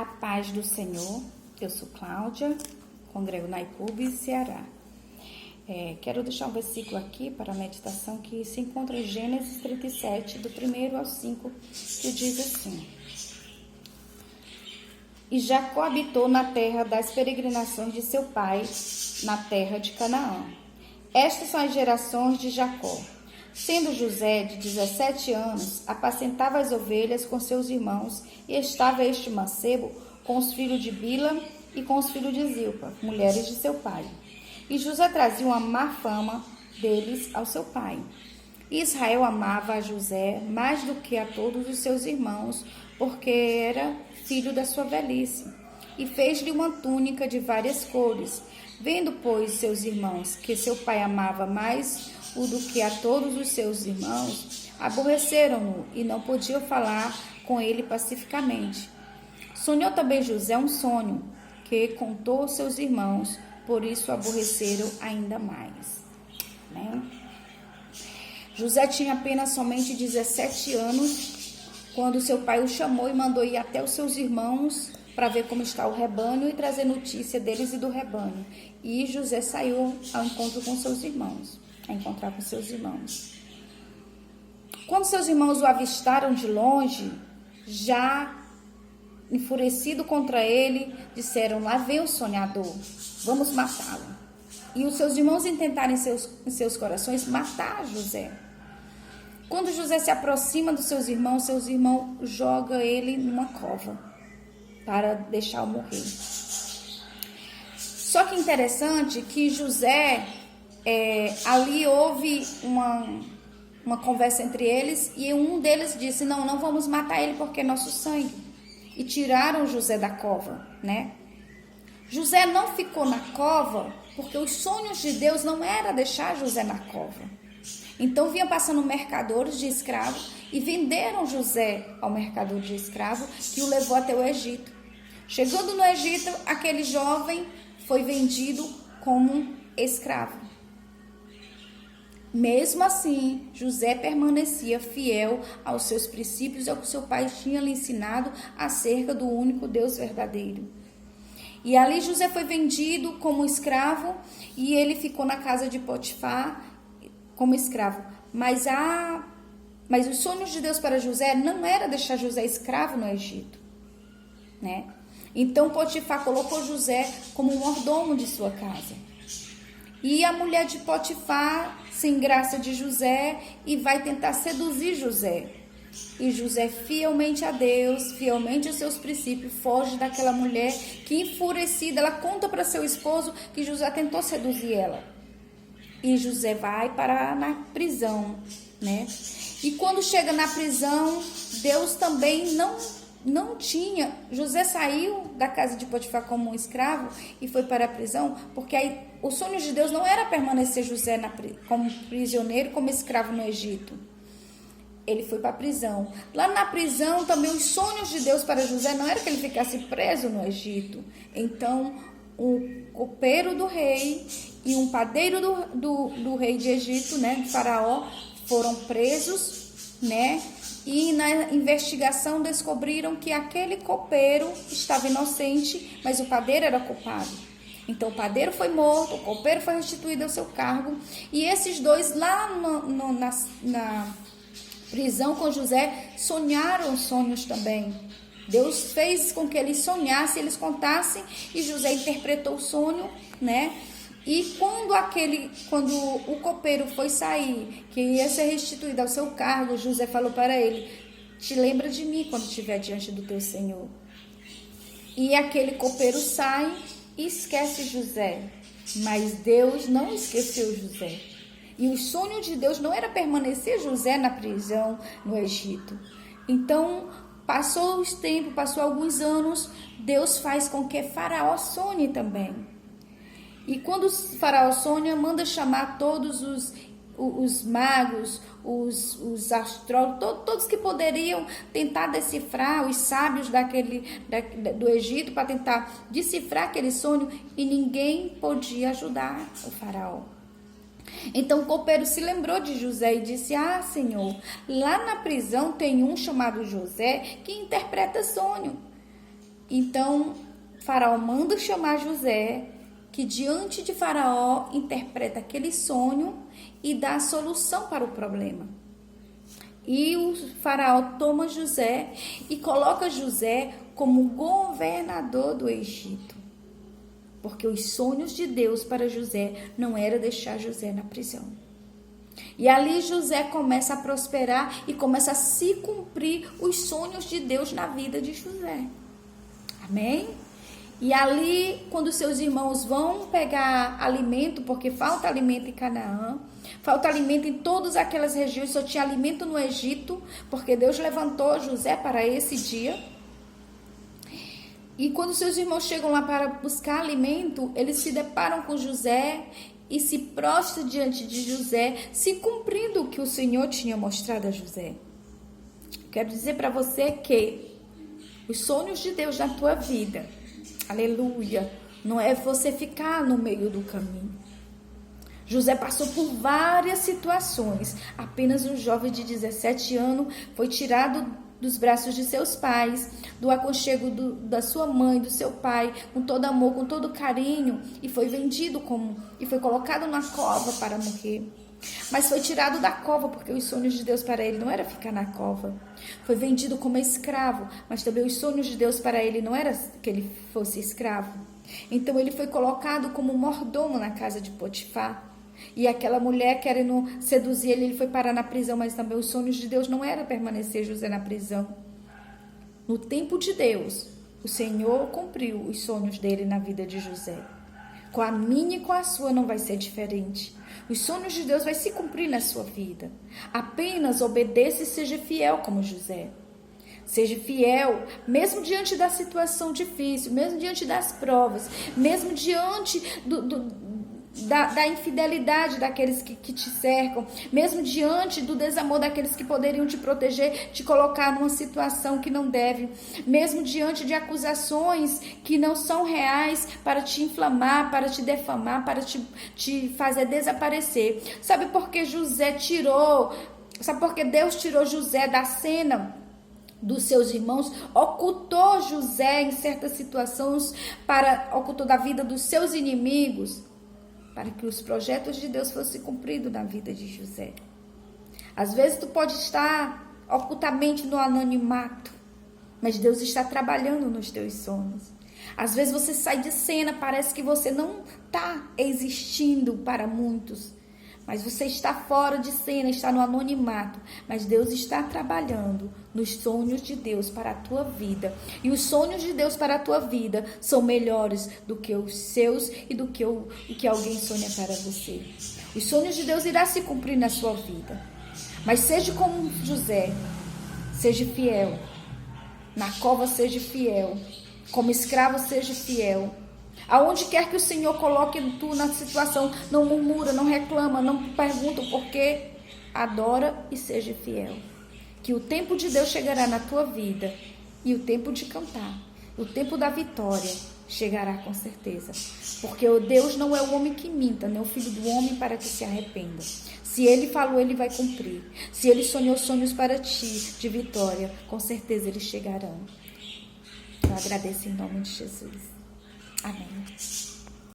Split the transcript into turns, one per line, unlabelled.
A paz do Senhor, eu sou Cláudia, congrego na IPUB, Ceará. Quero deixar um versículo aqui para a meditação que se encontra em Gênesis 37, do 1 ao 5, que diz assim: E Jacó habitou na terra das peregrinações de seu pai, na terra de Canaã. Estas são as gerações de Jacó. Sendo José de 17 anos, apacentava as ovelhas com seus irmãos, e estava este mancebo com os filhos de Bila e com os filhos de Zilpa, mulheres de seu pai. E José trazia uma má fama deles ao seu pai. E Israel amava a José mais do que a todos os seus irmãos, porque era filho da sua velhice, e fez-lhe uma túnica de várias cores. Vendo, pois, seus irmãos que seu pai amava mais o do que a todos os seus irmãos, aborreceram-no e não podiam falar com ele pacificamente. Sonhou também José um sonho que contou aos seus irmãos, por isso aborreceram ainda mais. José tinha apenas somente 17 anos quando seu pai o chamou e mandou ir até os seus irmãos para ver como está o rebanho e trazer notícia deles e do rebanho. E José saiu ao encontro com seus irmãos, a encontrar com seus irmãos. Quando seus irmãos o avistaram de longe, já enfurecido contra ele, disseram: lá vem o sonhador, vamos matá-lo. E os seus irmãos intentaram em seus corações matar José. Quando José se aproxima dos seus irmãos jogam ele numa cova para deixá-lo morrer. Só que interessante que José, ali houve uma conversa entre eles, e um deles disse: não vamos matar ele porque é nosso sangue. E tiraram José da cova, José não ficou na cova porque os sonhos de Deus não era deixar José na cova. Então vinham passando mercadores de escravos e venderam José ao mercador de escravos, que o levou até o Egito. Chegando no Egito, aquele jovem foi vendido como escravo. Mesmo assim, José permanecia fiel aos seus princípios e ao que seu pai tinha lhe ensinado acerca do único Deus verdadeiro. E ali José foi vendido como escravo e ele ficou na casa de Potifar como escravo. Mas os sonhos de Deus para José não era deixar José escravo no Egito, Então Potifar colocou José como mordomo de sua casa. E a mulher de Potifar se engraça de José e vai tentar seduzir José. E José, fielmente a Deus, fielmente aos seus princípios, foge daquela mulher que, enfurecida, ela conta para seu esposo que José tentou seduzir ela. E José vai parar na prisão, E quando chega na prisão, Deus também não tinha. José saiu da casa de Potifar como um escravo e foi para a prisão, porque aí o sonho de Deus não era permanecer José como prisioneiro, como escravo no Egito. Ele foi para a prisão. Lá na prisão também os sonhos de Deus para José não era que ele ficasse preso no Egito. Então o copeiro do rei e um padeiro do rei de Egito, de Faraó, foram presos, E na investigação descobriram que aquele copeiro estava inocente, mas o padeiro era culpado. Então o padeiro foi morto, o copeiro foi restituído ao seu cargo. E esses dois lá na prisão com José sonharam sonhos também. Deus fez com que eles sonhassem, eles contassem, e José interpretou o sonho, E quando o copeiro foi sair, que ia ser restituído ao seu cargo, José falou para ele: te lembra de mim quando estiver diante do teu Senhor. E aquele copeiro sai e esquece José. Mas Deus não esqueceu José. E o sonho de Deus não era permanecer José na prisão no Egito. Então, passou os tempos, passou alguns anos, Deus faz com que Faraó sonhe também. E quando o Faraó sonha, manda chamar todos os magos, os astrólogos, todos que poderiam tentar decifrar, os sábios do Egito, para tentar decifrar aquele sonho, e ninguém podia ajudar o Faraó. Então o copeiro se lembrou de José e disse: ah, Senhor, lá na prisão tem um chamado José que interpreta sonho. Então, Faraó manda chamar José, que diante de Faraó interpreta aquele sonho e dá a solução para o problema. E o Faraó toma José e coloca José como governador do Egito. Porque os sonhos de Deus para José não era deixar José na prisão. E ali José começa a prosperar e começa a se cumprir os sonhos de Deus na vida de José. Amém? E ali, quando seus irmãos vão pegar alimento, porque falta alimento em Canaã, falta alimento em todas aquelas regiões, só tinha alimento no Egito, porque Deus levantou José para esse dia. E quando seus irmãos chegam lá para buscar alimento, eles se deparam com José e se prostram diante de José, se cumprindo o que o Senhor tinha mostrado a José. Quero dizer para você que os sonhos de Deus na tua vida, aleluia, não é você ficar no meio do caminho. José passou por várias situações. Apenas um jovem de 17 anos foi tirado dos braços de seus pais, do aconchego da sua mãe, do seu pai, com todo amor, com todo carinho, e foi vendido e foi colocado na cova para morrer. Mas foi tirado da cova, porque os sonhos de Deus para ele não era ficar na cova. Foi vendido como escravo, mas também os sonhos de Deus para ele não era que ele fosse escravo. Então ele foi colocado como mordomo na casa de Potifar. E aquela mulher querendo seduzir ele foi parar na prisão, mas também os sonhos de Deus não era permanecer José na prisão. No tempo de Deus, o Senhor cumpriu os sonhos dele na vida de José. Com a minha e com a sua não vai ser diferente. Os sonhos de Deus vai se cumprir na sua vida. Apenas obedeça e seja fiel como José. Seja fiel, mesmo diante da situação difícil, mesmo diante das provas, mesmo diante da infidelidade daqueles que te cercam, mesmo diante do desamor daqueles que poderiam te proteger, te colocar numa situação que não deve, mesmo diante de acusações que não são reais para te inflamar, para te defamar, para te fazer desaparecer. Sabe por que Deus tirou José da cena dos seus irmãos, ocultou José em certas situações, ocultou da vida dos seus inimigos, para que os projetos de Deus fossem cumpridos na vida de José. Às vezes tu pode estar ocultamente no anonimato, mas Deus está trabalhando nos teus sonhos. Às vezes você sai de cena, parece que você não está existindo para muitos, mas você está fora de cena, está no anonimato, mas Deus está trabalhando nos sonhos de Deus para a tua vida. E os sonhos de Deus para a tua vida são melhores do que os seus e do que o que alguém sonha para você. Os sonhos de Deus irão se cumprir na sua vida. Mas seja como José, seja fiel. Na cova seja fiel. Como escravo seja fiel. Aonde quer que o Senhor coloque tu na situação, não murmura, não reclama, não pergunta o porquê. Adora e seja fiel. Que o tempo de Deus chegará na tua vida. E o tempo de cantar, o tempo da vitória chegará com certeza. Porque o Deus não é o homem que minta, nem o filho do homem para que se arrependa. Se ele falou, ele vai cumprir. Se ele sonhou sonhos para ti de vitória, com certeza eles chegarão. Eu agradeço em nome de Jesus. Amém.